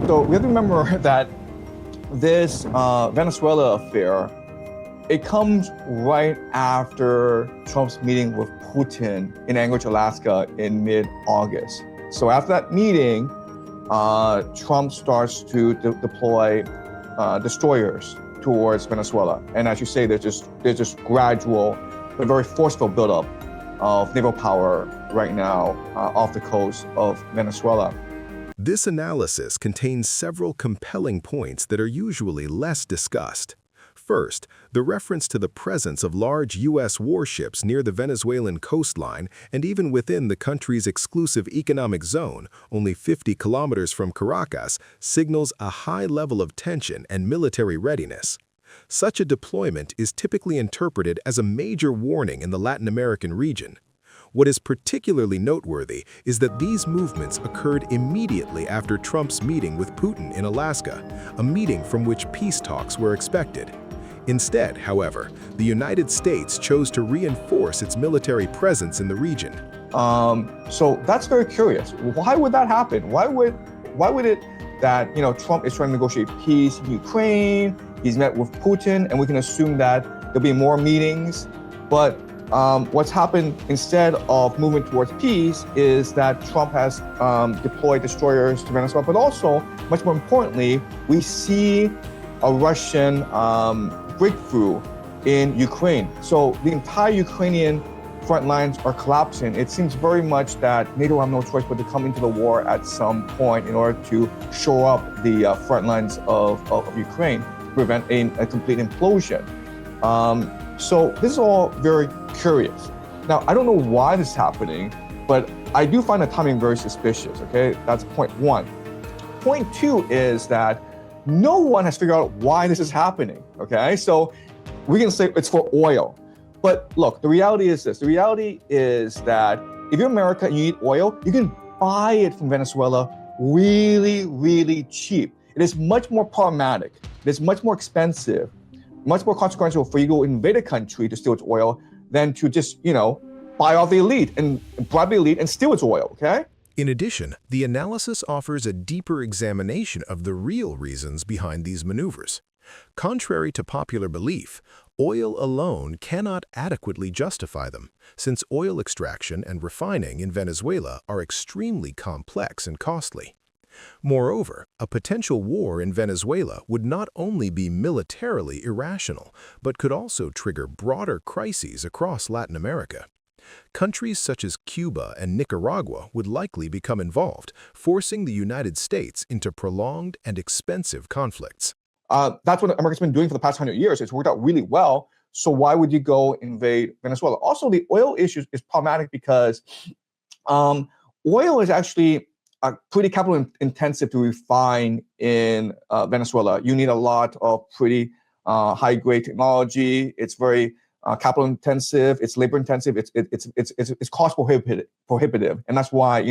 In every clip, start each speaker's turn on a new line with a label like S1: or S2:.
S1: So we have to remember that this Venezuela affair, it comes right after Trump's meeting with Putin in Anchorage, Alaska in mid-August. So after that meeting, Trump starts to deploy destroyers towards Venezuela. And as you say, there's just gradual, but very forceful buildup of naval power right now off the coast of Venezuela.
S2: This analysis contains several compelling points that are usually less discussed. First, the reference to the presence of large U.S. warships near the Venezuelan coastline and even within the country's exclusive economic zone, only 50 kilometers from Caracas, signals a high level of tension and military readiness. Such a deployment is typically interpreted as a major warning in the Latin American region. What is particularly noteworthy is that these movements occurred immediately after Trump's meeting with Putin in Alaska, a meeting from which peace talks were expected. Instead, however, the United States chose to reinforce its military presence in the region.
S1: So that's very curious. Why would that happen? Why would it that Trump is trying to negotiate peace in Ukraine? He's met with Putin, and we can assume that there'll be more meetings. But what's happened instead of moving towards peace is that Trump has deployed destroyers to Venezuela, but also, much more importantly, we see a Russian breakthrough in Ukraine. So the entire Ukrainian front lines are collapsing. It seems very much that NATO have no choice but to come into the war at some point in order to shore up the front lines of Ukraine, to prevent a complete implosion. So this is all very curious. Now, I don't know why this is happening, but I do find the timing very suspicious, okay? That's point one. Point two is that no one has figured out why this is happening, okay? So we can say it's for oil. But look, the reality is this. The reality is that if you're America and you need oil, you can buy it from Venezuela really, really cheap. It is much more problematic. It is much more expensive, much more consequential for you to go invade a country to steal its oil than to just, buy off the elite and bribe the elite and steal its oil, okay?
S2: In addition, the analysis offers a deeper examination of the real reasons behind these maneuvers. Contrary to popular belief, oil alone cannot adequately justify them, since oil extraction and refining in Venezuela are extremely complex and costly. Moreover, a potential war in Venezuela would not only be militarily irrational, but could also trigger broader crises across Latin America. Countries such as Cuba and Nicaragua would likely become involved, forcing the United States into prolonged and expensive conflicts.
S1: That's what America's been doing for the past 100 years. It's worked out really well. So why would you go invade Venezuela? Also, the oil issue is problematic because oil is actually pretty capital intensive to refine in Venezuela. You need a lot of pretty high-grade technology. It's very capital intensive, it's labor intensive, it's cost prohibitive, and that's why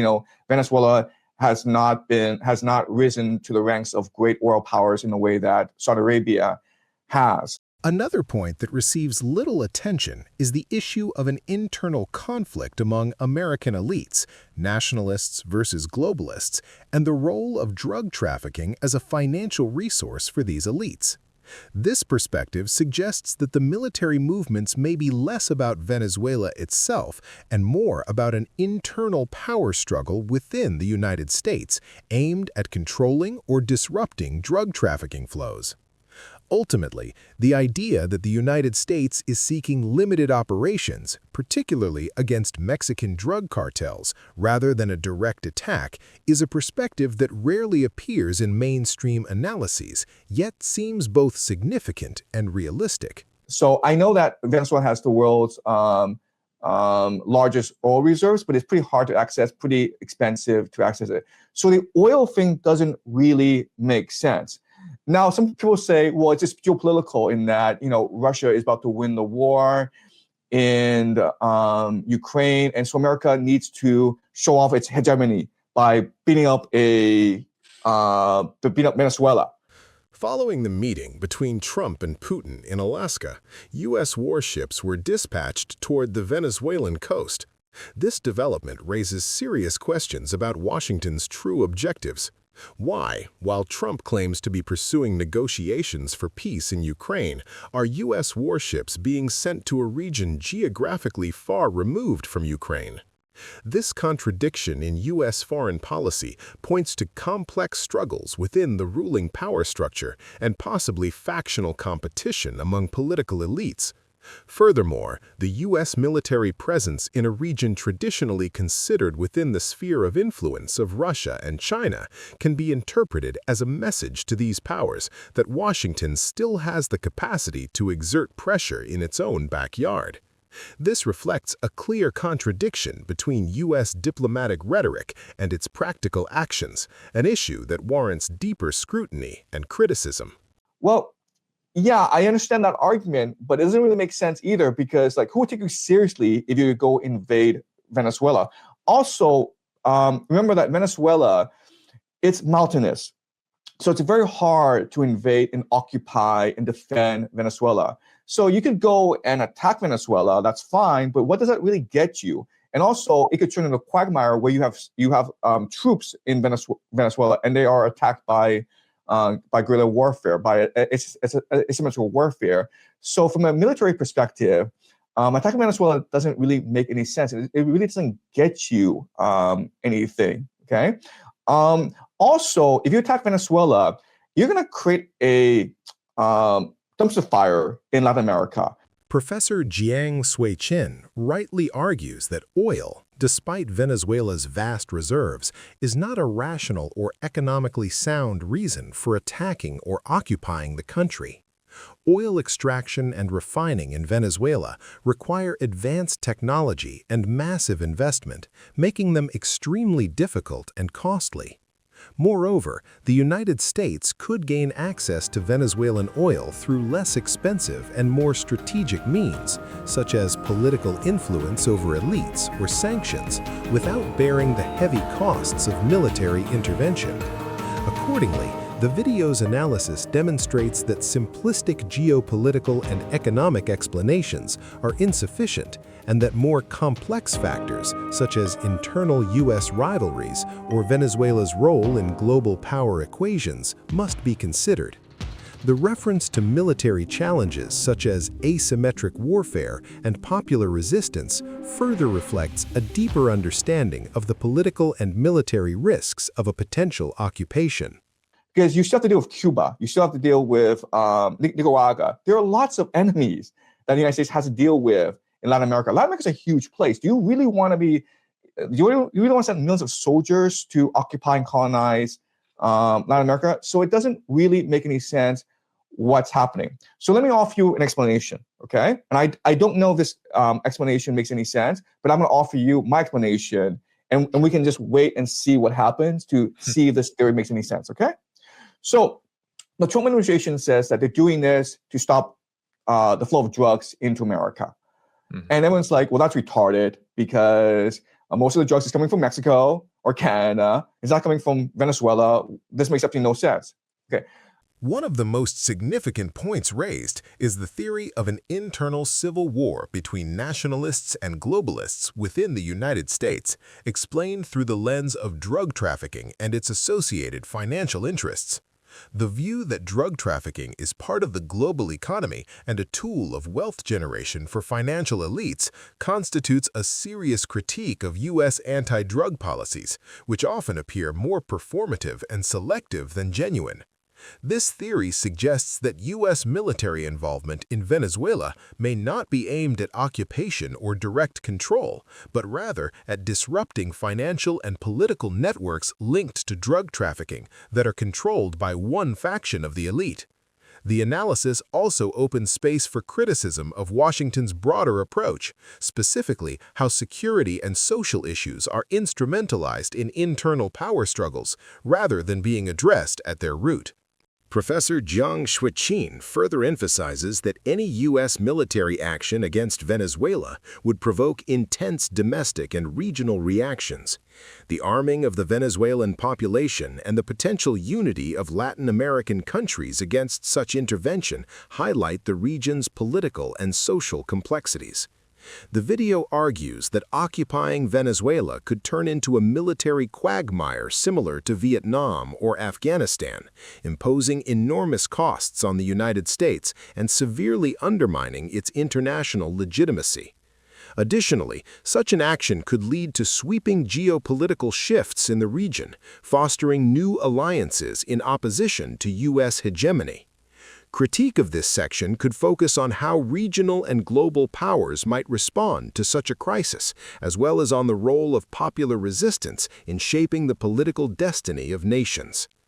S1: Venezuela has not risen to the ranks of great oil powers in the way that Saudi Arabia has.
S2: Another point that receives little attention is the issue of an internal conflict among American elites, nationalists versus globalists, and the role of drug trafficking as a financial resource for these elites. This perspective suggests that the military movements may be less about Venezuela itself and more about an internal power struggle within the United States aimed at controlling or disrupting drug trafficking flows. Ultimately, the idea that the United States is seeking limited operations, particularly against Mexican drug cartels, rather than a direct attack, is a perspective that rarely appears in mainstream analyses, yet seems both significant and realistic.
S1: So I know that Venezuela has the world's largest oil reserves, but it's pretty hard to access, pretty expensive to access it. So the oil thing doesn't really make sense. Now, some people say, well, it's just geopolitical in that, Russia is about to win the war in Ukraine. And so America needs to show off its hegemony by beating up Venezuela.
S2: Following the meeting between Trump and Putin in Alaska, U.S. warships were dispatched toward the Venezuelan coast. This development raises serious questions about Washington's true objectives. Why, while Trump claims to be pursuing negotiations for peace in Ukraine, are U.S. warships being sent to a region geographically far removed from Ukraine? This contradiction in U.S. foreign policy points to complex struggles within the ruling power structure and possibly factional competition among political elites. Furthermore, the U.S. military presence in a region traditionally considered within the sphere of influence of Russia and China can be interpreted as a message to these powers that Washington still has the capacity to exert pressure in its own backyard. This reflects a clear contradiction between U.S. diplomatic rhetoric and its practical actions, an issue that warrants deeper scrutiny and criticism.
S1: Well, yeah, I understand that argument, but it doesn't really make sense either because, like, who would take you seriously if you go invade Venezuela? Also, remember that Venezuela, it's mountainous. So it's very hard to invade and occupy and defend Venezuela. So you could go and attack Venezuela, that's fine, but what does that really get you? And also, it could turn into a quagmire where you have troops in Venezuela, and they are attacked by guerrilla warfare, by asymmetrical warfare. So from a military perspective, attacking Venezuela doesn't really make any sense. It really doesn't get you anything, okay? Also, if you attack Venezuela, you're going to create a dumpster fire in Latin America.
S2: Professor Jiang Xueqin rightly argues that oil, despite Venezuela's vast reserves, is not a rational or economically sound reason for attacking or occupying the country. Oil extraction and refining in Venezuela require advanced technology and massive investment, making them extremely difficult and costly. Moreover, the United States could gain access to Venezuelan oil through less expensive and more strategic means, such as political influence over elites or sanctions, without bearing the heavy costs of military intervention. Accordingly, the video's analysis demonstrates that simplistic geopolitical and economic explanations are insufficient and that more complex factors, such as internal U.S. rivalries or Venezuela's role in global power equations, must be considered. The reference to military challenges such as asymmetric warfare and popular resistance further reflects a deeper understanding of the political and military risks of a potential occupation.
S1: Because you still have to deal with Cuba. You still have to deal with Nicaragua. There are lots of enemies that the United States has to deal with in Latin America. Latin America is a huge place. Do you really want to really want to send millions of soldiers to occupy and colonize Latin America? So it doesn't really make any sense what's happening. So let me offer you an explanation, okay? And I don't know if this explanation makes any sense, but I'm going to offer you my explanation, and we can just wait and see what happens to see if this theory makes any sense, okay? So the Trump administration says that they're doing this to stop the flow of drugs into America. Mm-hmm. And everyone's like, well, that's retarded because most of the drugs is coming from Mexico or Canada. It's not coming from Venezuela. This makes absolutely no sense. Okay.
S2: One of the most significant points raised is the theory of an internal civil war between nationalists and globalists within the United States, explained through the lens of drug trafficking and its associated financial interests. The view that drug trafficking is part of the global economy and a tool of wealth generation for financial elites constitutes a serious critique of U.S. anti-drug policies, which often appear more performative and selective than genuine. This theory suggests that U.S. military involvement in Venezuela may not be aimed at occupation or direct control, but rather at disrupting financial and political networks linked to drug trafficking that are controlled by one faction of the elite. The analysis also opens space for criticism of Washington's broader approach, specifically how security and social issues are instrumentalized in internal power struggles rather than being addressed at their root. Professor Jiang Xueqin further emphasizes that any U.S. military action against Venezuela would provoke intense domestic and regional reactions. The arming of the Venezuelan population and the potential unity of Latin American countries against such intervention highlight the region's political and social complexities. The video argues that occupying Venezuela could turn into a military quagmire similar to Vietnam or Afghanistan, imposing enormous costs on the United States and severely undermining its international legitimacy. Additionally, such an action could lead to sweeping geopolitical shifts in the region, fostering new alliances in opposition to U.S. hegemony. Critique of this section could focus on how regional and global powers might respond to such a crisis, as well as on the role of popular resistance in shaping the political destiny of nations.